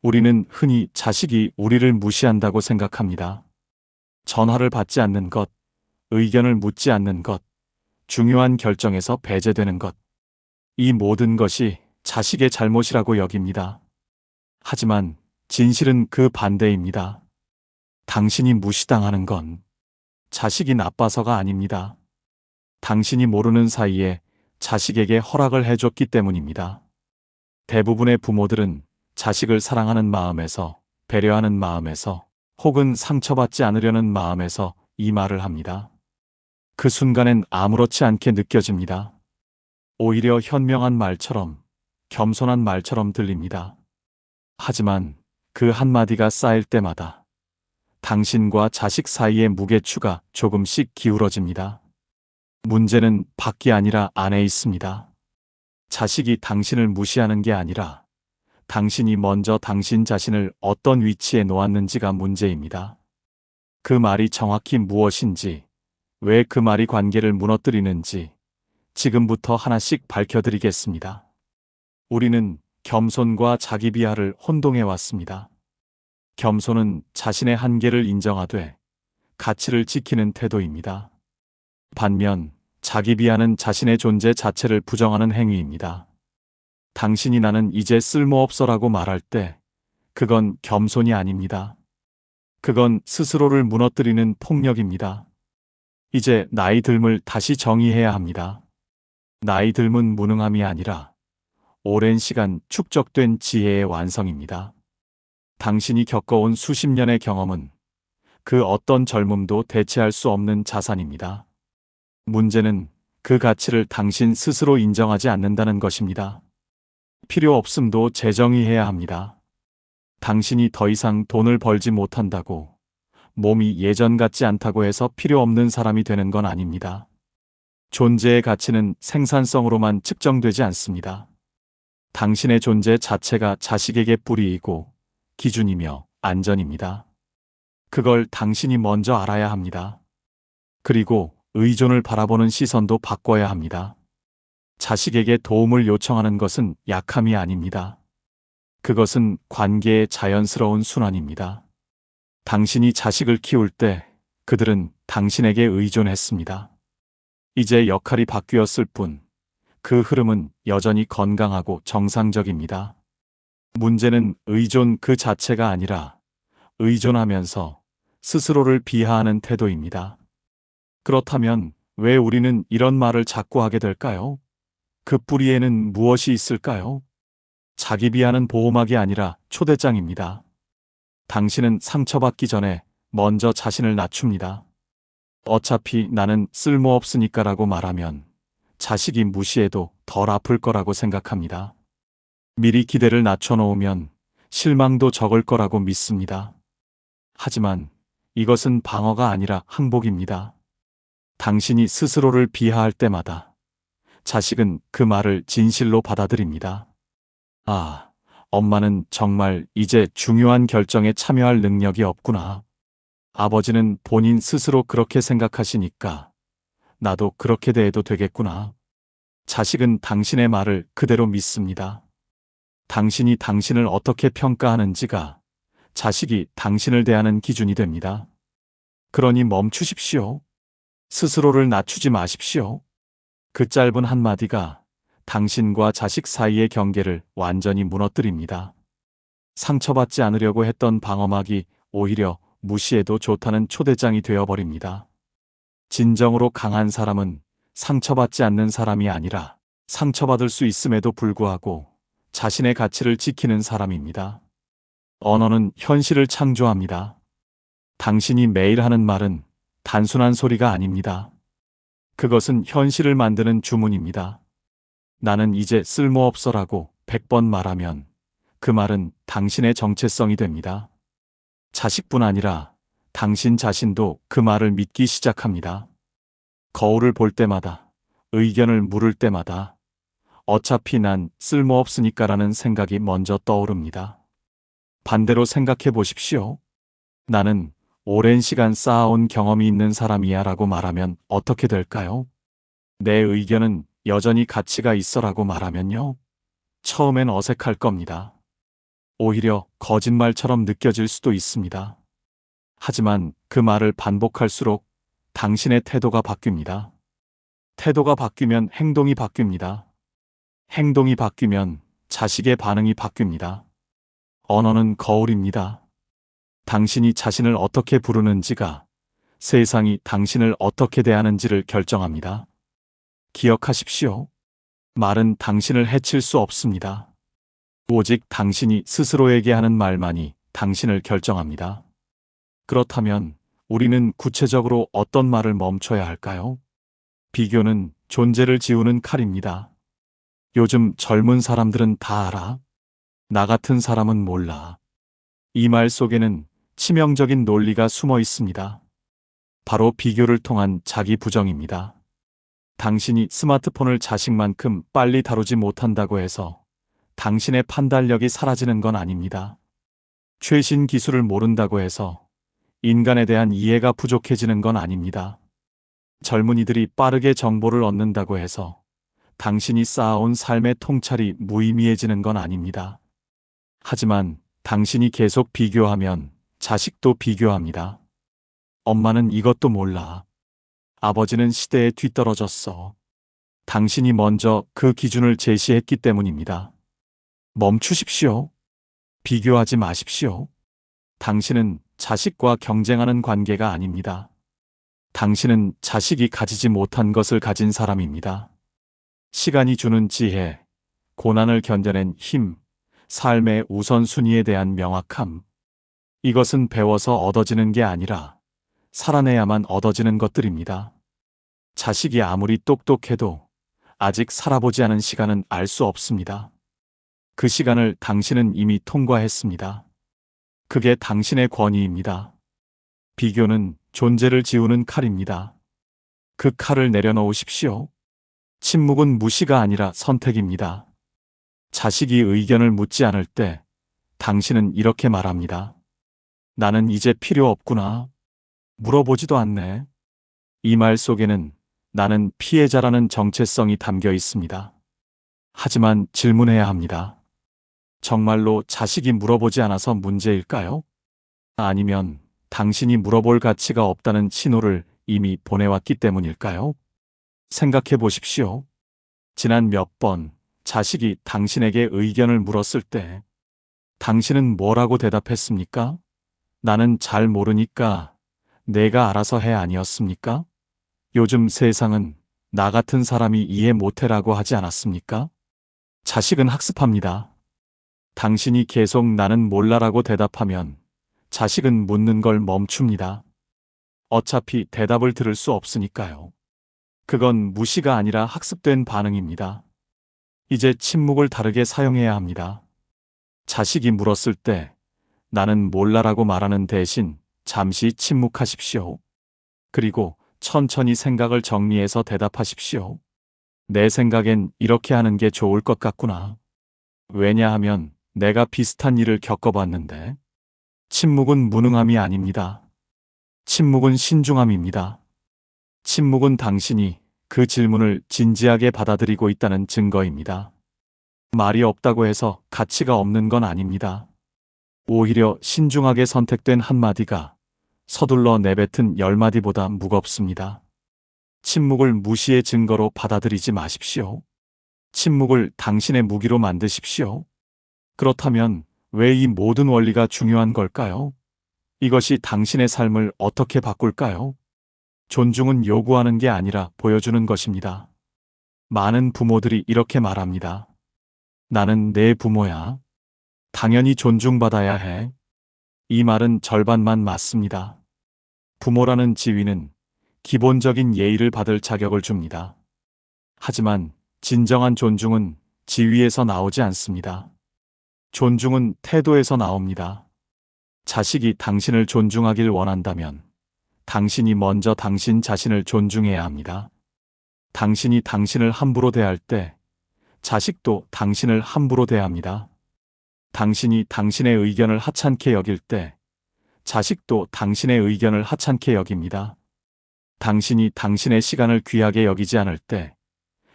우리는 흔히 자식이 우리를 무시한다고 생각합니다. 전화를 받지 않는 것, 의견을 묻지 않는 것, 중요한 결정에서 배제되는 것. 이 모든 것이 자식의 잘못이라고 여깁니다. 하지만 진실은 그 반대입니다. 당신이 무시당하는 건 자식이 나빠서가 아닙니다. 당신이 모르는 사이에 자식에게 허락을 해줬기 때문입니다. 대부분의 부모들은 자식을 사랑하는 마음에서, 배려하는 마음에서, 혹은 상처받지 않으려는 마음에서 이 말을 합니다. 그 순간엔 아무렇지 않게 느껴집니다. 오히려 현명한 말처럼, 겸손한 말처럼 들립니다. 하지만 그 한마디가 쌓일 때마다 당신과 자식 사이의 무게추가 조금씩 기울어집니다. 문제는 밖이 아니라 안에 있습니다. 자식이 당신을 무시하는 게 아니라 당신이 먼저 당신 자신을 어떤 위치에 놓았는지가 문제입니다. 그 말이 정확히 무엇인지, 왜 그 말이 관계를 무너뜨리는지 지금부터 하나씩 밝혀드리겠습니다. 우리는 겸손과 자기 비하를 혼동해 왔습니다. 겸손은 자신의 한계를 인정하되 가치를 지키는 태도입니다. 반면 자기 비하는 자신의 존재 자체를 부정하는 행위입니다. 당신이 나는 이제 쓸모없어라고 말할 때 그건 겸손이 아닙니다. 그건 스스로를 무너뜨리는 폭력입니다. 이제 나이 듦을 다시 정의해야 합니다. 나이 듦은 무능함이 아니라 오랜 시간 축적된 지혜의 완성입니다. 당신이 겪어온 수십 년의 경험은 그 어떤 젊음도 대체할 수 없는 자산입니다. 문제는 그 가치를 당신 스스로 인정하지 않는다는 것입니다. 필요 없음도 재정의해야 합니다. 당신이 더 이상 돈을 벌지 못한다고, 몸이 예전 같지 않다고 해서 필요 없는 사람이 되는 건 아닙니다. 존재의 가치는 생산성으로만 측정되지 않습니다. 당신의 존재 자체가 자식에게 뿌리이고 기준이며 안전입니다. 그걸 당신이 먼저 알아야 합니다. 그리고 의존을 바라보는 시선도 바꿔야 합니다. 자식에게 도움을 요청하는 것은 약함이 아닙니다. 그것은 관계의 자연스러운 순환입니다. 당신이 자식을 키울 때 그들은 당신에게 의존했습니다. 이제 역할이 바뀌었을 뿐, 그 흐름은 여전히 건강하고 정상적입니다. 문제는 의존 그 자체가 아니라 의존하면서 스스로를 비하하는 태도입니다. 그렇다면 왜 우리는 이런 말을 자꾸 하게 될까요? 그 뿌리에는 무엇이 있을까요? 자기 비하는 보호막이 아니라 초대장입니다. 당신은 상처받기 전에 먼저 자신을 낮춥니다. 어차피 나는 쓸모없으니까라고 말하면 자식이 무시해도 덜 아플 거라고 생각합니다. 미리 기대를 낮춰놓으면 실망도 적을 거라고 믿습니다. 하지만 이것은 방어가 아니라 항복입니다. 당신이 스스로를 비하할 때마다 자식은 그 말을 진실로 받아들입니다. 아, 엄마는 정말 이제 중요한 결정에 참여할 능력이 없구나. 아버지는 본인 스스로 그렇게 생각하시니까 나도 그렇게 대해도 되겠구나. 자식은 당신의 말을 그대로 믿습니다. 당신이 당신을 어떻게 평가하는지가 자식이 당신을 대하는 기준이 됩니다. 그러니 멈추십시오. 스스로를 낮추지 마십시오. 그 짧은 한마디가 당신과 자식 사이의 경계를 완전히 무너뜨립니다. 상처받지 않으려고 했던 방어막이 오히려 무시해도 좋다는 초대장이 되어버립니다. 진정으로 강한 사람은 상처받지 않는 사람이 아니라 상처받을 수 있음에도 불구하고 자신의 가치를 지키는 사람입니다. 언어는 현실을 창조합니다. 당신이 매일 하는 말은 단순한 소리가 아닙니다. 그것은 현실을 만드는 주문입니다. 나는 이제 쓸모없어라고 100번 말하면 그 말은 당신의 정체성이 됩니다. 자식뿐 아니라 당신 자신도 그 말을 믿기 시작합니다. 거울을 볼 때마다, 의견을 물을 때마다 어차피 난 쓸모없으니까라는 생각이 먼저 떠오릅니다. 반대로 생각해 보십시오. 나는 오랜 시간 쌓아온 경험이 있는 사람이야 라고 말하면 어떻게 될까요? 내 의견은 여전히 가치가 있어 라고 말하면요. 처음엔 어색할 겁니다. 오히려 거짓말처럼 느껴질 수도 있습니다. 하지만 그 말을 반복할수록 당신의 태도가 바뀝니다. 태도가 바뀌면 행동이 바뀝니다. 행동이 바뀌면 자식의 반응이 바뀝니다. 언어는 거울입니다. 당신이 자신을 어떻게 부르는지가 세상이 당신을 어떻게 대하는지를 결정합니다. 기억하십시오. 말은 당신을 해칠 수 없습니다. 오직 당신이 스스로에게 하는 말만이 당신을 결정합니다. 그렇다면 우리는 구체적으로 어떤 말을 멈춰야 할까요? 비교는 존재를 지우는 칼입니다. 요즘 젊은 사람들은 다 알아. 나 같은 사람은 몰라. 이 말 속에는 치명적인 논리가 숨어 있습니다. 바로 비교를 통한 자기 부정입니다. 당신이 스마트폰을 자식만큼 빨리 다루지 못한다고 해서 당신의 판단력이 사라지는 건 아닙니다. 최신 기술을 모른다고 해서 인간에 대한 이해가 부족해지는 건 아닙니다. 젊은이들이 빠르게 정보를 얻는다고 해서 당신이 쌓아온 삶의 통찰이 무의미해지는 건 아닙니다. 하지만 당신이 계속 비교하면 자식도 비교합니다. 엄마는 이것도 몰라. 아버지는 시대에 뒤떨어졌어. 당신이 먼저 그 기준을 제시했기 때문입니다. 멈추십시오. 비교하지 마십시오. 당신은 자식과 경쟁하는 관계가 아닙니다. 당신은 자식이 가지지 못한 것을 가진 사람입니다. 시간이 주는 지혜, 고난을 견뎌낸 힘, 삶의 우선순위에 대한 명확함. 이것은 배워서 얻어지는 게 아니라 살아내야만 얻어지는 것들입니다. 자식이 아무리 똑똑해도 아직 살아보지 않은 시간은 알 수 없습니다. 그 시간을 당신은 이미 통과했습니다. 그게 당신의 권위입니다. 비교는 존재를 지우는 칼입니다. 그 칼을 내려놓으십시오. 침묵은 무시가 아니라 선택입니다. 자식이 의견을 묻지 않을 때 당신은 이렇게 말합니다. 나는 이제 필요 없구나. 물어보지도 않네. 이 말 속에는 나는 피해자라는 정체성이 담겨 있습니다. 하지만 질문해야 합니다. 정말로 자식이 물어보지 않아서 문제일까요? 아니면 당신이 물어볼 가치가 없다는 신호를 이미 보내왔기 때문일까요? 생각해 보십시오. 지난 몇 번 자식이 당신에게 의견을 물었을 때 당신은 뭐라고 대답했습니까? 나는 잘 모르니까 내가 알아서 해 아니었습니까? 요즘 세상은 나 같은 사람이 이해 못해라고 하지 않았습니까? 자식은 학습합니다. 당신이 계속 나는 몰라라고 대답하면 자식은 묻는 걸 멈춥니다. 어차피 대답을 들을 수 없으니까요. 그건 무시가 아니라 학습된 반응입니다. 이제 침묵을 다르게 사용해야 합니다. 자식이 물었을 때 나는 몰라라고 말하는 대신 잠시 침묵하십시오. 그리고 천천히 생각을 정리해서 대답하십시오. 내 생각엔 이렇게 하는 게 좋을 것 같구나. 왜냐하면 내가 비슷한 일을 겪어봤는데. 침묵은 무능함이 아닙니다. 침묵은 신중함입니다. 침묵은 당신이 그 질문을 진지하게 받아들이고 있다는 증거입니다. 말이 없다고 해서 가치가 없는 건 아닙니다. 오히려 신중하게 선택된 한마디가 서둘러 내뱉은 10마디보다 무겁습니다. 침묵을 무시의 증거로 받아들이지 마십시오. 침묵을 당신의 무기로 만드십시오. 그렇다면 왜 이 모든 원리가 중요한 걸까요? 이것이 당신의 삶을 어떻게 바꿀까요? 존중은 요구하는 게 아니라 보여주는 것입니다. 많은 부모들이 이렇게 말합니다. 나는 내 부모야. 당연히 존중받아야 해. 이 말은 절반만 맞습니다. 부모라는 지위는 기본적인 예의를 받을 자격을 줍니다. 하지만 진정한 존중은 지위에서 나오지 않습니다. 존중은 태도에서 나옵니다. 자식이 당신을 존중하길 원한다면 당신이 먼저 당신 자신을 존중해야 합니다. 당신이 당신을 함부로 대할 때 자식도 당신을 함부로 대합니다. 당신이 당신의 의견을 하찮게 여길 때 자식도 당신의 의견을 하찮게 여깁니다. 당신이 당신의 시간을 귀하게 여기지 않을 때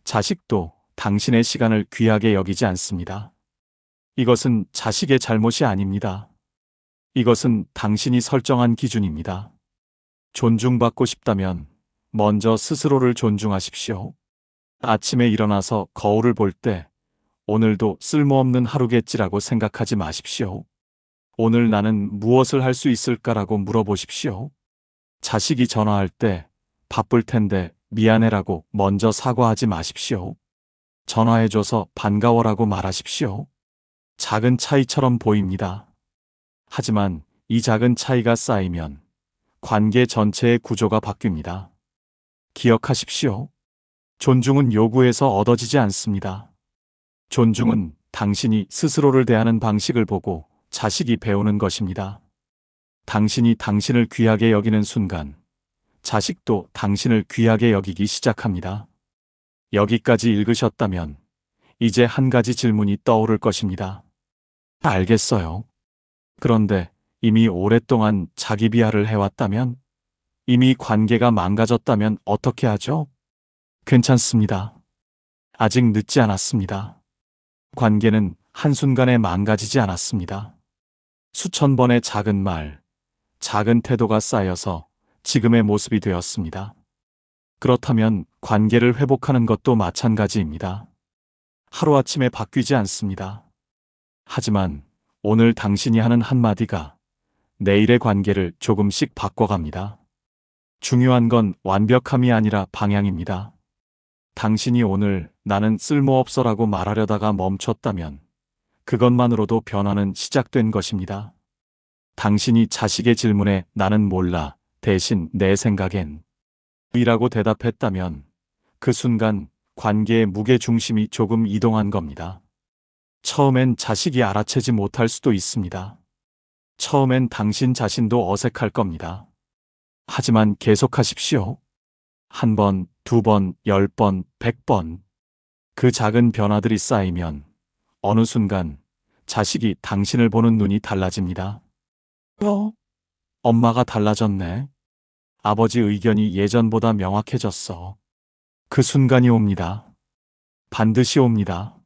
자식도 당신의 시간을 귀하게 여기지 않습니다. 이것은 자식의 잘못이 아닙니다. 이것은 당신이 설정한 기준입니다. 존중받고 싶다면 먼저 스스로를 존중하십시오. 아침에 일어나서 거울을 볼 때 오늘도 쓸모없는 하루겠지라고 생각하지 마십시오. 오늘 나는 무엇을 할 수 있을까라고 물어보십시오. 자식이 전화할 때 바쁠 텐데 미안해라고 먼저 사과하지 마십시오. 전화해줘서 반가워라고 말하십시오. 작은 차이처럼 보입니다. 하지만 이 작은 차이가 쌓이면 관계 전체의 구조가 바뀝니다. 기억하십시오. 존중은 요구해서 얻어지지 않습니다. 존중은 당신이 스스로를 대하는 방식을 보고 자식이 배우는 것입니다. 당신이 당신을 귀하게 여기는 순간 자식도 당신을 귀하게 여기기 시작합니다. 여기까지 읽으셨다면 이제 한 가지 질문이 떠오를 것입니다. 알겠어요. 그런데 이미 오랫동안 자기 비하를 해왔다면, 이미 관계가 망가졌다면 어떻게 하죠? 괜찮습니다. 아직 늦지 않았습니다. 관계는 한순간에 망가지지 않았습니다. 수천 번의 작은 말, 작은 태도가 쌓여서 지금의 모습이 되었습니다. 그렇다면 관계를 회복하는 것도 마찬가지입니다. 하루아침에 바뀌지 않습니다. 하지만 오늘 당신이 하는 한마디가 내일의 관계를 조금씩 바꿔갑니다. 중요한 건 완벽함이 아니라 방향입니다. 당신이 오늘 나는 쓸모없어라고 말하려다가 멈췄다면 그것만으로도 변화는 시작된 것입니다. 당신이 자식의 질문에 나는 몰라 대신 내 생각엔 이라고 대답했다면 그 순간 관계의 무게 중심이 조금 이동한 겁니다. 처음엔 자식이 알아채지 못할 수도 있습니다. 처음엔 당신 자신도 어색할 겁니다. 하지만 계속하십시오. 한 번, 두 번, 10번, 100번. 그 작은 변화들이 쌓이면 어느 순간 자식이 당신을 보는 눈이 달라집니다. 엄마가 달라졌네. 아버지 의견이 예전보다 명확해졌어. 그 순간이 옵니다. 반드시 옵니다.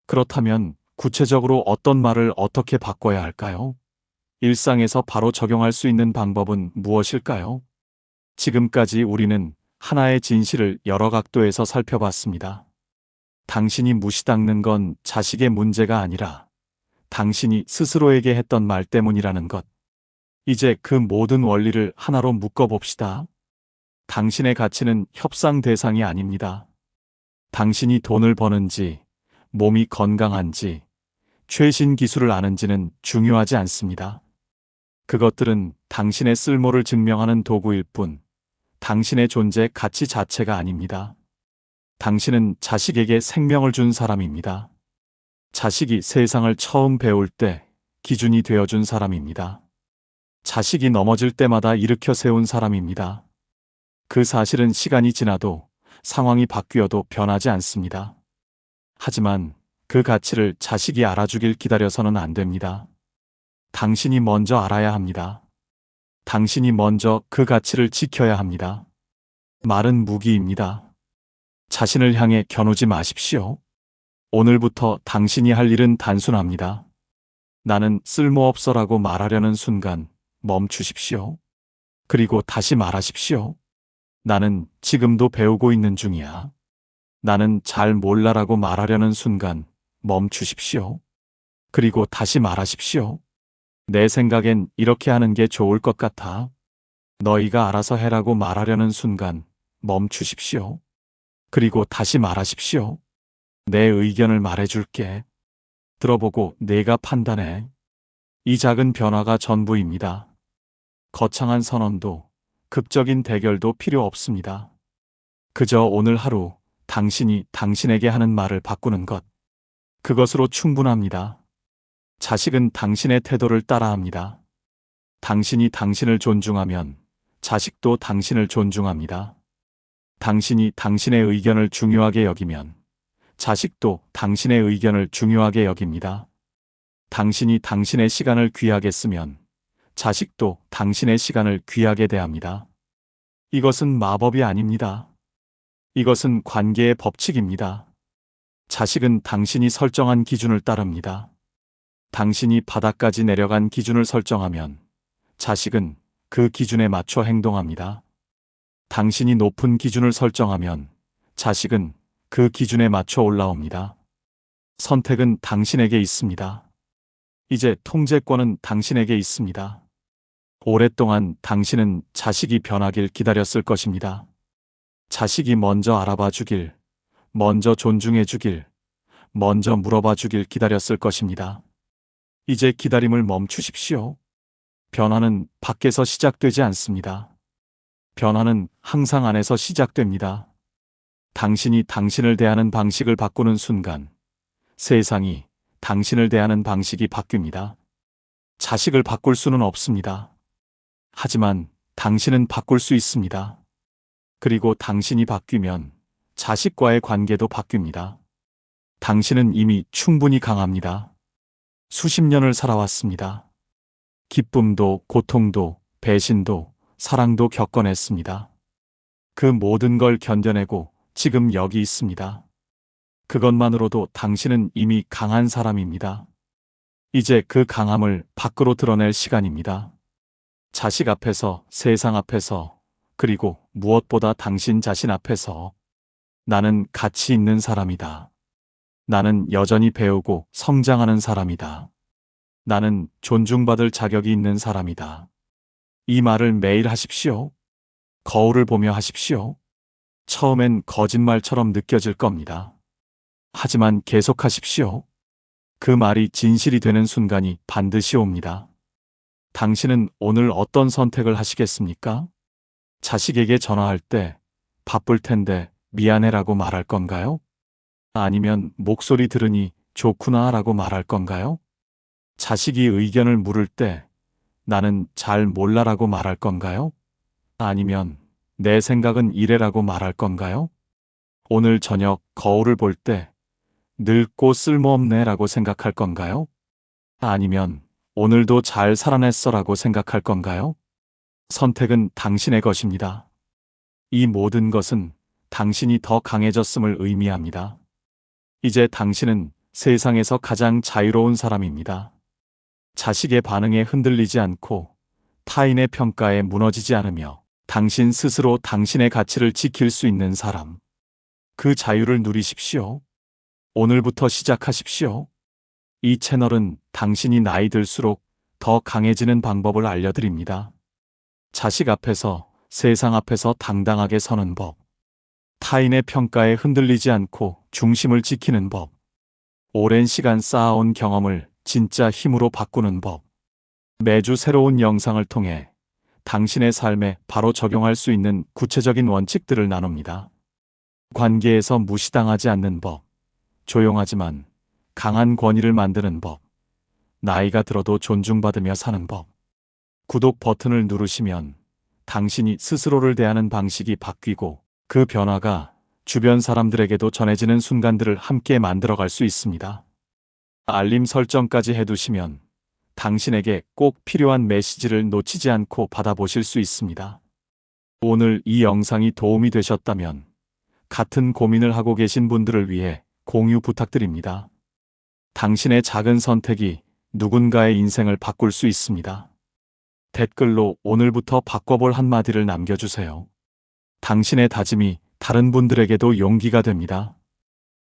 그렇다면 구체적으로 어떤 말을 어떻게 바꿔야 할까요? 일상에서 바로 적용할 수 있는 방법은 무엇일까요? 지금까지 우리는 하나의 진실을 여러 각도에서 살펴봤습니다. 당신이 무시당는 건 자식의 문제가 아니라 당신이 스스로에게 했던 말 때문이라는 것. 이제 그 모든 원리를 하나로 묶어봅시다. 당신의 가치는 협상 대상이 아닙니다. 당신이 돈을 버는지, 몸이 건강한지, 최신 기술을 아는지는 중요하지 않습니다. 그것들은 당신의 쓸모를 증명하는 도구일 뿐, 당신의 존재 가치 자체가 아닙니다. 당신은 자식에게 생명을 준 사람입니다. 자식이 세상을 처음 배울 때 기준이 되어준 사람입니다. 자식이 넘어질 때마다 일으켜 세운 사람입니다. 그 사실은 시간이 지나도 상황이 바뀌어도 변하지 않습니다. 하지만 그 가치를 자식이 알아주길 기다려서는 안 됩니다. 당신이 먼저 알아야 합니다. 당신이 먼저 그 가치를 지켜야 합니다. 말은 무기입니다. 자신을 향해 겨누지 마십시오. 오늘부터 당신이 할 일은 단순합니다. 나는 쓸모없어라고 말하려는 순간 멈추십시오. 그리고 다시 말하십시오. 나는 지금도 배우고 있는 중이야. 나는 잘 몰라라고 말하려는 순간 멈추십시오. 그리고 다시 말하십시오. 내 생각엔 이렇게 하는 게 좋을 것 같아. 너희가 알아서 해라고 말하려는 순간 멈추십시오. 그리고 다시 말하십시오. 내 의견을 말해줄게. 들어보고 내가 판단해. 이 작은 변화가 전부입니다. 거창한 선언도, 극적인 대결도 필요 없습니다. 그저 오늘 하루 당신이 당신에게 하는 말을 바꾸는 것. 그것으로 충분합니다. 자식은 당신의 태도를 따라합니다. 당신이 당신을 존중하면 자식도 당신을 존중합니다. 당신이 당신의 의견을 중요하게 여기면 자식도 당신의 의견을 중요하게 여깁니다. 당신이 당신의 시간을 귀하게 쓰면 자식도 당신의 시간을 귀하게 대합니다. 이것은 마법이 아닙니다. 이것은 관계의 법칙입니다. 자식은 당신이 설정한 기준을 따릅니다. 당신이 바닥까지 내려간 기준을 설정하면 자식은 그 기준에 맞춰 행동합니다. 당신이 높은 기준을 설정하면 자식은 그 기준에 맞춰 올라옵니다. 선택은 당신에게 있습니다. 이제 통제권은 당신에게 있습니다. 오랫동안 당신은 자식이 변하길 기다렸을 것입니다. 자식이 먼저 알아봐 주길, 먼저 존중해 주길, 먼저 물어봐 주길 기다렸을 것입니다. 이제 기다림을 멈추십시오. 변화는 밖에서 시작되지 않습니다. 변화는 항상 안에서 시작됩니다. 당신이 당신을 대하는 방식을 바꾸는 순간, 세상이 당신을 대하는 방식이 바뀝니다. 자식을 바꿀 수는 없습니다. 하지만 당신은 바꿀 수 있습니다. 그리고 당신이 바뀌면 자식과의 관계도 바뀝니다. 당신은 이미 충분히 강합니다. 수십 년을 살아왔습니다. 기쁨도 고통도 배신도 사랑도 겪어냈습니다. 그 모든 걸 견뎌내고 지금 여기 있습니다. 그것만으로도 당신은 이미 강한 사람입니다. 이제 그 강함을 밖으로 드러낼 시간입니다. 자식 앞에서, 세상 앞에서, 그리고 무엇보다 당신 자신 앞에서 나는 가치 있는 사람이다. 나는 여전히 배우고 성장하는 사람이다. 나는 존중받을 자격이 있는 사람이다. 이 말을 매일 하십시오. 거울을 보며 하십시오. 처음엔 거짓말처럼 느껴질 겁니다. 하지만 계속하십시오. 그 말이 진실이 되는 순간이 반드시 옵니다. 당신은 오늘 어떤 선택을 하시겠습니까? 자식에게 전화할 때 바쁠 텐데 미안해라고 말할 건가요? 아니면 목소리 들으니 좋구나 라고 말할 건가요? 자식이 의견을 물을 때 나는 잘 몰라라고 말할 건가요? 아니면 내 생각은 이래라고 말할 건가요? 오늘 저녁 거울을 볼 때 늙고 쓸모없네라고 생각할 건가요? 아니면 오늘도 잘 살아냈어라고 생각할 건가요? 선택은 당신의 것입니다. 이 모든 것은 당신이 더 강해졌음을 의미합니다. 이제 당신은 세상에서 가장 자유로운 사람입니다. 자식의 반응에 흔들리지 않고 타인의 평가에 무너지지 않으며 당신 스스로 당신의 가치를 지킬 수 있는 사람. 그 자유를 누리십시오. 오늘부터 시작하십시오. 이 채널은 당신이 나이 들수록 더 강해지는 방법을 알려드립니다. 자식 앞에서, 세상 앞에서 당당하게 서는 법. 타인의 평가에 흔들리지 않고 중심을 지키는 법. 오랜 시간 쌓아온 경험을 진짜 힘으로 바꾸는 법. 매주 새로운 영상을 통해 당신의 삶에 바로 적용할 수 있는 구체적인 원칙들을 나눕니다. 관계에서 무시당하지 않는 법. 조용하지만 강한 권위를 만드는 법. 나이가 들어도 존중받으며 사는 법. 구독 버튼을 누르시면 당신이 스스로를 대하는 방식이 바뀌고 그 변화가 주변 사람들에게도 전해지는 순간들을 함께 만들어갈 수 있습니다. 알림 설정까지 해두시면 당신에게 꼭 필요한 메시지를 놓치지 않고 받아보실 수 있습니다. 오늘 이 영상이 도움이 되셨다면 같은 고민을 하고 계신 분들을 위해 공유 부탁드립니다. 당신의 작은 선택이 누군가의 인생을 바꿀 수 있습니다. 댓글로 오늘부터 바꿔볼 한마디를 남겨주세요. 당신의 다짐이 다른 분들에게도 용기가 됩니다.